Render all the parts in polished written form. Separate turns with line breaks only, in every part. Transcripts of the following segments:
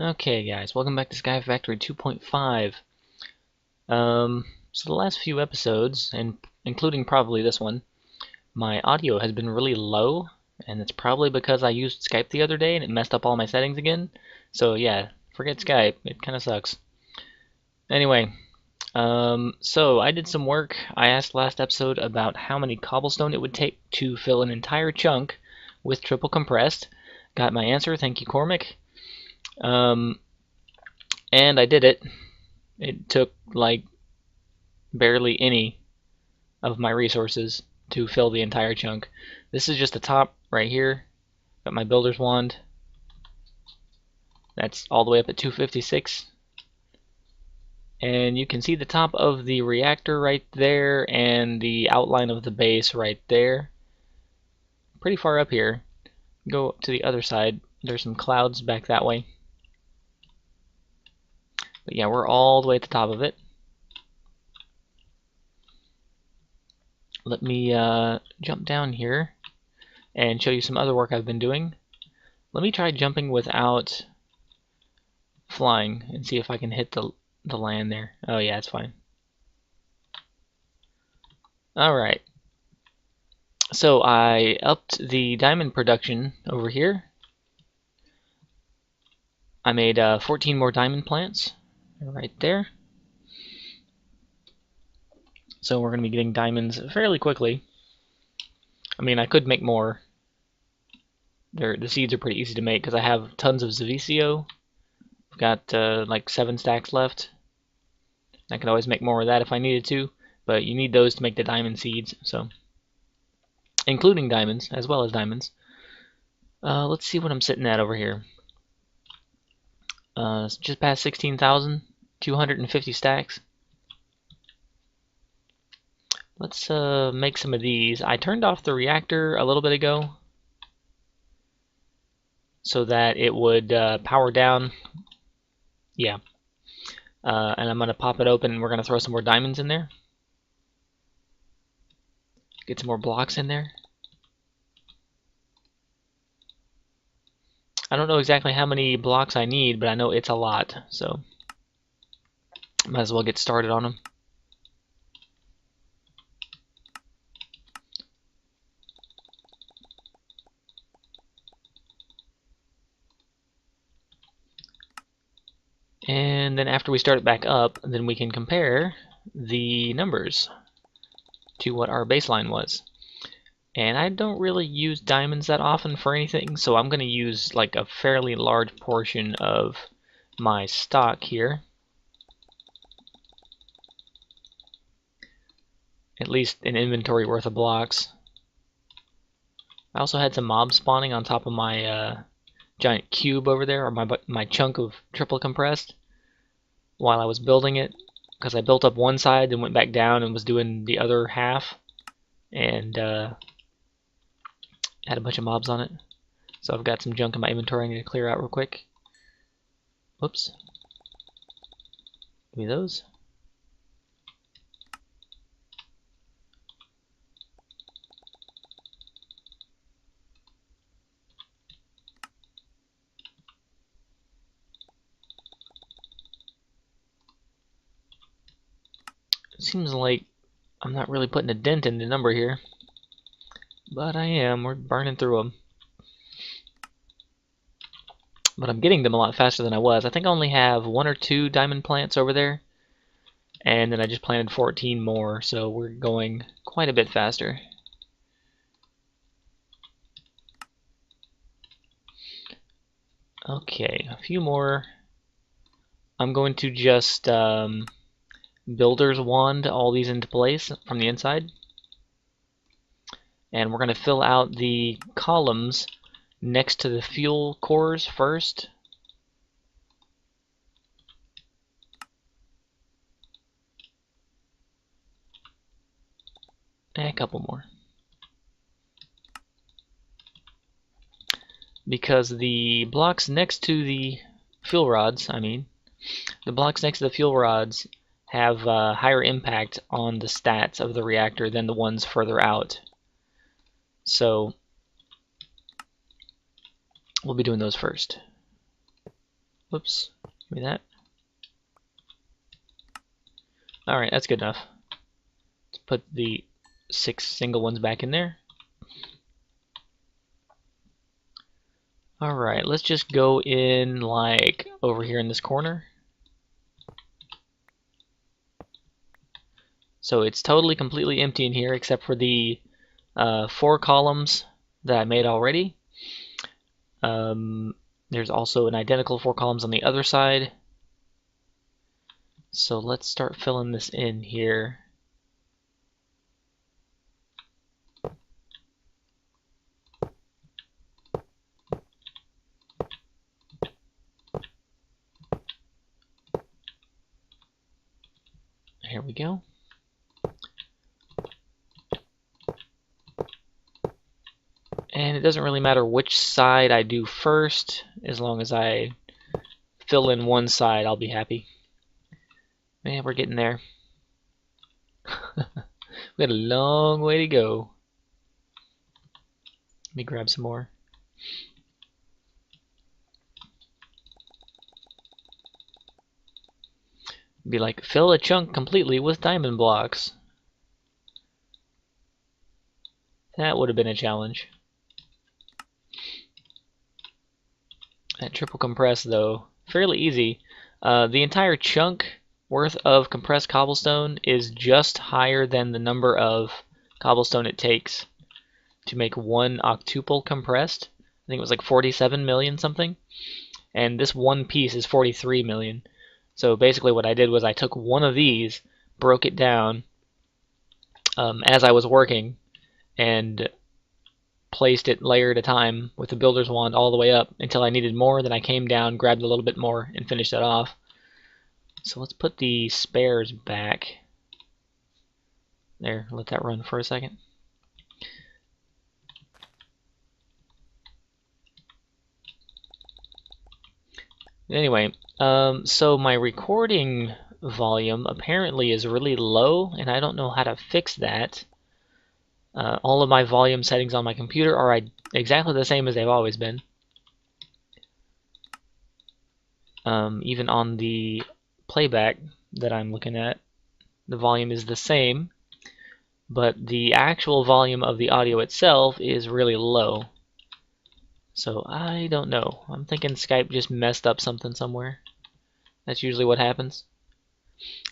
Okay guys, welcome back to Sky Factory 2.5. So the last few episodes, and including probably this one, my audio has been really low, and it's probably because I used Skype the other day and it messed up all my settings again. So yeah, forget Skype, it kinda sucks. Anyway, so I did some work. I asked last episode about how many cobblestone it would take to fill an entire chunk with triple compressed. Got my answer, thank you Cormac. Um, and I did it. It took like barely any of my resources to fill the entire chunk. This is just the top right here. Got my builder's wand. That's all the way up at 256. And you can see the top of the reactor right there and the outline of the base right there. Pretty far up here. Go up to the other side. There's some clouds back that way. But yeah, we're all the way at the top of it. Let me jump down here and show you some other work I've been doing. Let me try jumping without flying and see if I can hit the land there. Oh yeah, it's fine. Alright. So I upped the diamond production over here. I made 14 more diamond plants right there. So we're going to be getting diamonds fairly quickly. I mean, I could make more. The seeds are pretty easy to make because I have tons of Zavicio. I've got like 7 stacks left. I could always make more of that if I needed to, but you need those to make the diamond seeds, so including diamonds as well as diamonds. Let's see what I'm sitting at over here. Just past 16,250 stacks. Let's make some of these. I turned off the reactor a little bit ago so that it would power down. Yeah. And I'm going to pop it open and we're going to throw some more diamonds in there. Get some more blocks in there. I don't know exactly how many blocks I need, but I know it's a lot, so might as well get started on them. And then after we start it back up, then we can compare the numbers to what our baseline was. And I don't really use diamonds that often for anything, so I'm going to use like a fairly large portion of my stock here. At least an inventory worth of blocks. I also had some mobs spawning on top of my giant cube over there, or my chunk of triple compressed, while I was building it, because I built up one side and went back down and was doing the other half, and had a bunch of mobs on it. So I've got some junk in my inventory I need to clear out real quick. Whoops. Give me those. It seems like I'm not really putting a dent in the number here, but I am. We're burning through them. But I'm getting them a lot faster than I was. I think I only have 1 or 2 diamond plants over there, and then I just planted 14 more, so we're going quite a bit faster. Okay, a few more. I'm going to just builder's wand all these into place from the inside, and we're going to fill out the columns next to the fuel cores first. And a couple more. Because the blocks next to the fuel rods, the blocks next to the fuel rods have higher impact on the stats of the reactor than the ones further out. So we'll be doing those first. Whoops, give me that. Alright, that's good enough. Let's put the 6 single ones back in there. Alright, let's just go in like over here in this corner. So it's totally completely empty in here except for the 4 columns that I made already. There's also an identical 4 columns on the other side. So let's start filling this in here. Here we go. And it doesn't really matter which side I do first, as long as I fill in one side, I'll be happy. Man, we're getting there. We got a long way to go. Let me grab some more. Be like, fill a chunk completely with diamond blocks. That would have been a challenge. That triple compress, though, fairly easy. The entire chunk worth of compressed cobblestone is just higher than the number of cobblestone it takes to make one octuple compressed. I think it was like 47 million something. And this one piece is 43 million. So basically what I did was I took one of these, broke it down as I was working, and placed it layer at a time with the builder's wand all the way up until I needed more. Then I came down, grabbed a little bit more, and finished that off. So let's put the spares back. There, let that run for a second. Anyway, so my recording volume apparently is really low, and I don't know how to fix that. All of my volume settings on my computer are exactly the same as they've always been. Even on the playback that I'm looking at, the volume is the same, but the actual volume of the audio itself is really low. So I don't know. I'm thinking Skype just messed up something somewhere. That's usually what happens.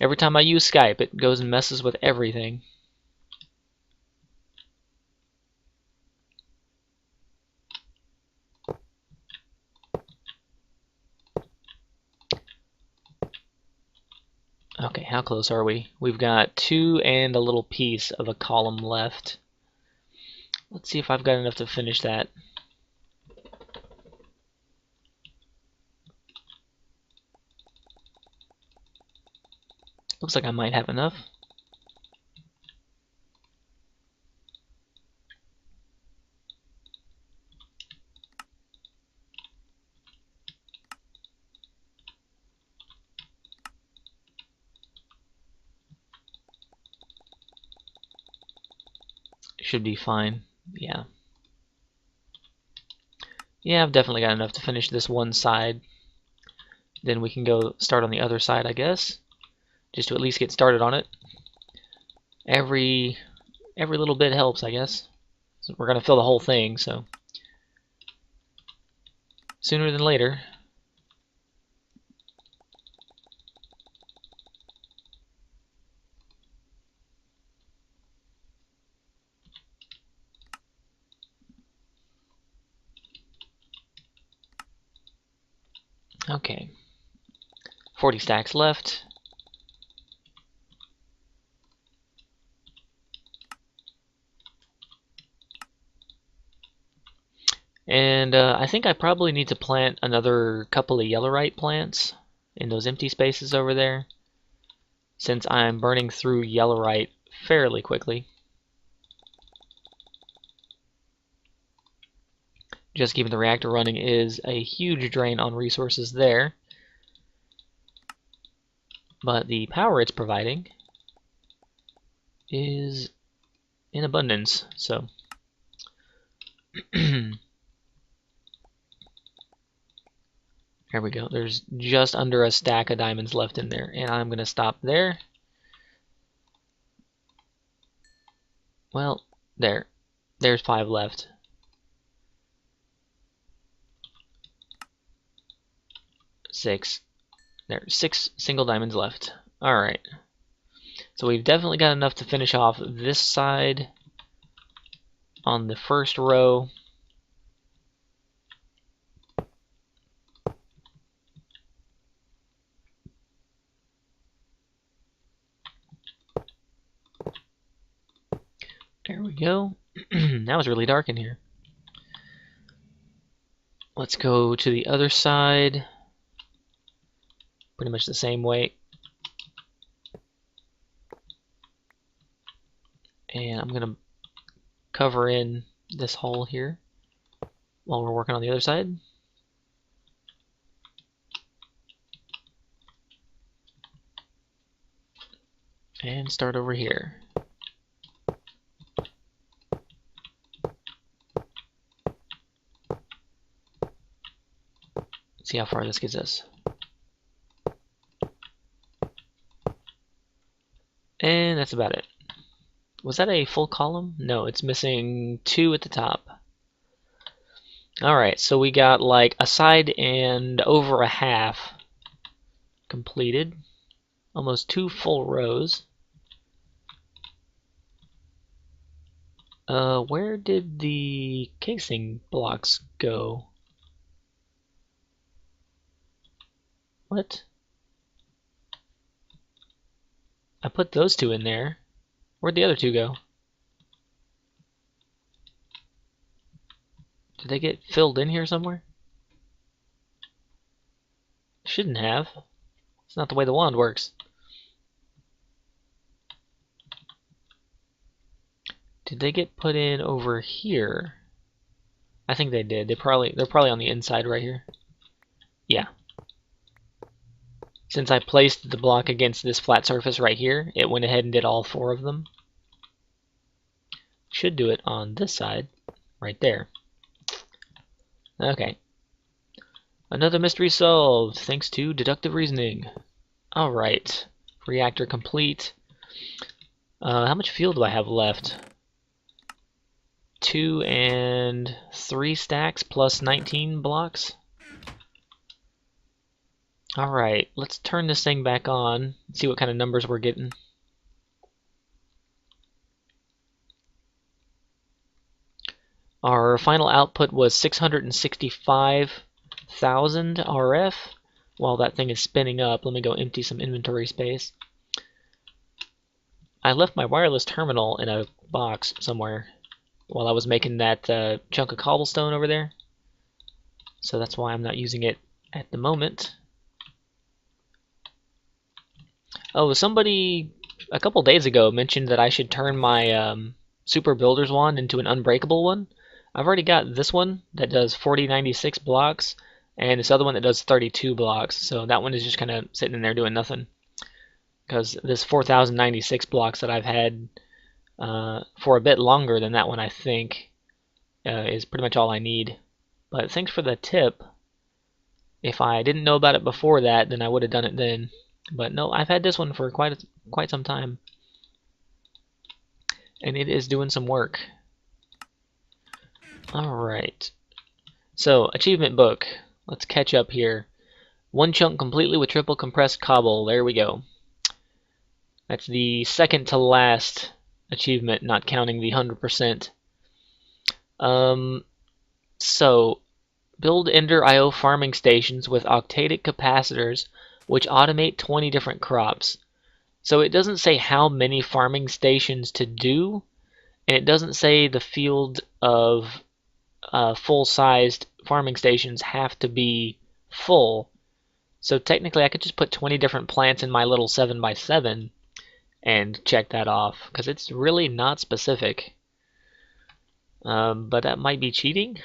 Every time I use Skype, it goes and messes with everything. Okay, how close are we? We've got 2 and a little piece of a column left. Let's see if I've got enough to finish that. Looks like I might have enough. Should be fine. Yeah. Yeah, I've definitely got enough to finish this one side. Then we can go start on the other side, I guess. Just to at least get started on it. Every little bit helps, I guess. So we're gonna fill the whole thing, so sooner than later. Okay. 40 stacks left. And I think I probably need to plant another couple of yellowite plants in those empty spaces over there, since I'm burning through yellowite fairly quickly. Just keeping the reactor running is a huge drain on resources there. But the power it's providing is in abundance, so There we go. There's just under a stack of diamonds left in there, and I'm gonna stop there. Well, there's 5 left. Six. There's 6 single diamonds left. Alright. So we've definitely got enough to finish off this side on the first row. There we go. Now it's really dark in here. Let's go to the other side. Pretty much the same way. And I'm gonna cover in this hole here while we're working on the other side. And start over here. See how far this gets us. And that's about it. Was that a full column? No, it's missing 2 at the top. Alright, so we got like a side and over a half completed. Almost 2 full rows. Where did the casing blocks go? What? I put those 2 in there. Where'd the other 2 go? Did they get filled in here somewhere? Shouldn't have. It's not the way the wand works. Did they get put in over here? I think they did. They're probably on the inside right here. Yeah. Since I placed the block against this flat surface right here, it went ahead and did all 4 of them. Should do it on this side, right there. Okay. Another mystery solved, thanks to deductive reasoning. Alright. Reactor complete. How much fuel do I have left? 2 and 3 stacks plus 19 blocks. Alright, let's turn this thing back on, see what kind of numbers we're getting. Our final output was 665,000 RF. While that thing is spinning up, let me go empty some inventory space. I left my wireless terminal in a box somewhere while I was making that chunk of cobblestone over there. So that's why I'm not using it at the moment. Oh, somebody a couple days ago mentioned that I should turn my Super Builder's Wand into an unbreakable one. I've already got this one that does 4096 blocks, and this other one that does 32 blocks. So that one is just kind of sitting in there doing nothing. Because this 4096 blocks that I've had for a bit longer than that one, I think, is pretty much all I need. But thanks for the tip. If I didn't know about it before that, then I would have done it then. But no, I've had this one for quite some time. And it is doing some work. Alright. So, achievement book. Let's catch up here. 1 chunk completely with triple compressed cobble. There we go. That's the second to last achievement, not counting the 100%. So, build Ender IO farming stations with octadic capacitors which automate 20 different crops. So it doesn't say how many farming stations to do, and it doesn't say the field of full-sized farming stations have to be full. So technically I could just put 20 different plants in my little 7x7 and check that off, because it's really not specific. But that might be cheating.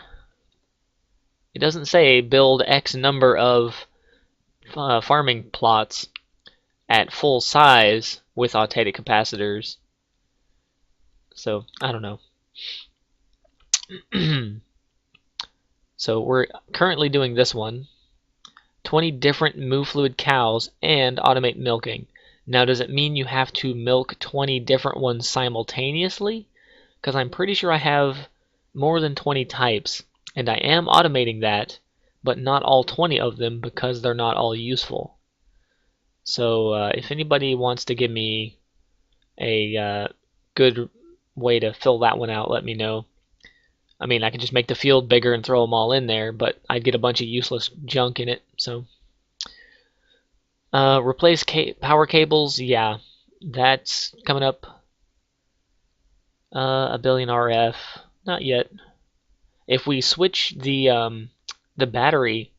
It doesn't say build X number of farming plots at full size with octadic capacitors. So, I don't know. So we're currently doing this one. 20 different moo fluid cows and automate milking. Now, does it mean you have to milk 20 different ones simultaneously? Because I'm pretty sure I have more than 20 types, and I am automating that, but not all 20 of them because they're not all useful. So if anybody wants to give me a good way to fill that one out, let me know. I mean, I could just make the field bigger and throw them all in there, but I'd get a bunch of useless junk in it. So replace power cables, yeah, that's coming up. A billion RF, not yet. If we switch the battery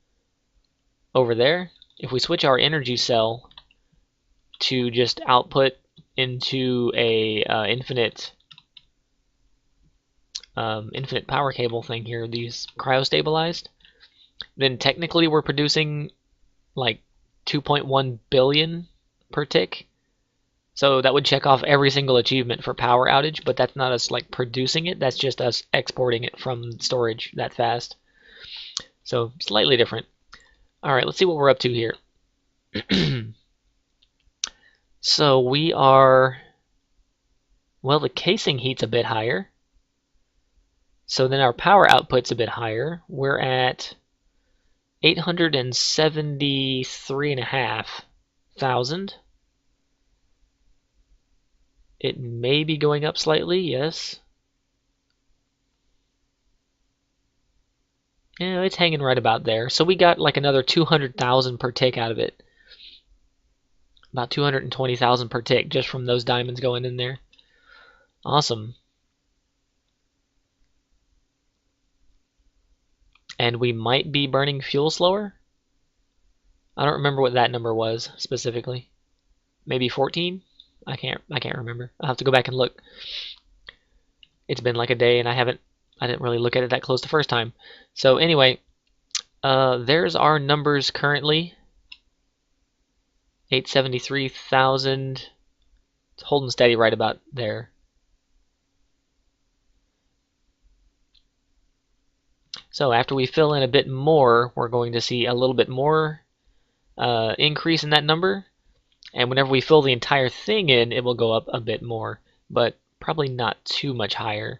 over there, if we switch our energy cell to just output into a infinite power cable thing here, these cryostabilized, then technically we're producing like 2.1 billion per tick. So that would check off every single achievement for power outage, but that's not us like producing it, that's just us exporting it from storage that fast. So slightly different. Alright, let's see what we're up to here. So we are, well, the casing heat's a bit higher. So then our power output's a bit higher. We're at 873,500. It may be going up slightly, yes. Yeah, it's hanging right about there. So we got like another 200,000 per tick out of it. About 220,000 per tick just from those diamonds going in there. Awesome. And we might be burning fuel slower. I don't remember what that number was specifically. Maybe 14? I can't remember. I'll have to go back and look. It's been like a day and I didn't really look at it that close the first time. So anyway, there's our numbers currently. 873,000. It's holding steady right about there. So after we fill in a bit more, we're going to see a little bit more increase in that number. And whenever we fill the entire thing in, it will go up a bit more, but probably not too much higher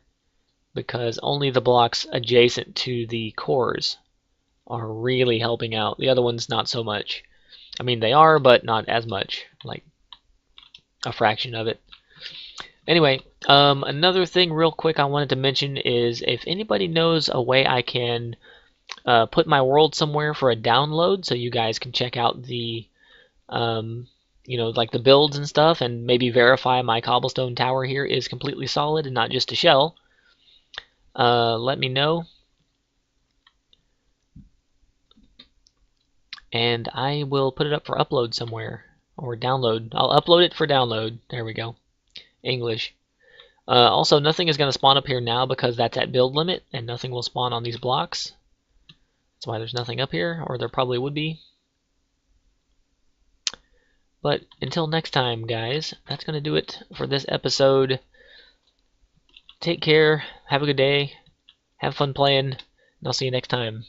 because only the blocks adjacent to the cores are really helping out. The other ones, not so much. I mean, they are, but not as much, like a fraction of it. Anyway, another thing real quick I wanted to mention is if anybody knows a way I can put my world somewhere for a download so you guys can check out the you know, like the builds and stuff, and maybe verify my cobblestone tower here is completely solid and not just a shell, let me know. And I will put it up for upload somewhere, or download. I'll upload it for download. There we go. English. Also, nothing is going to spawn up here now because that's at build limit, and nothing will spawn on these blocks. That's why there's nothing up here, or there probably would be. But until next time, guys, that's going to do it for this episode. Take care, have a good day, have fun playing, and I'll see you next time.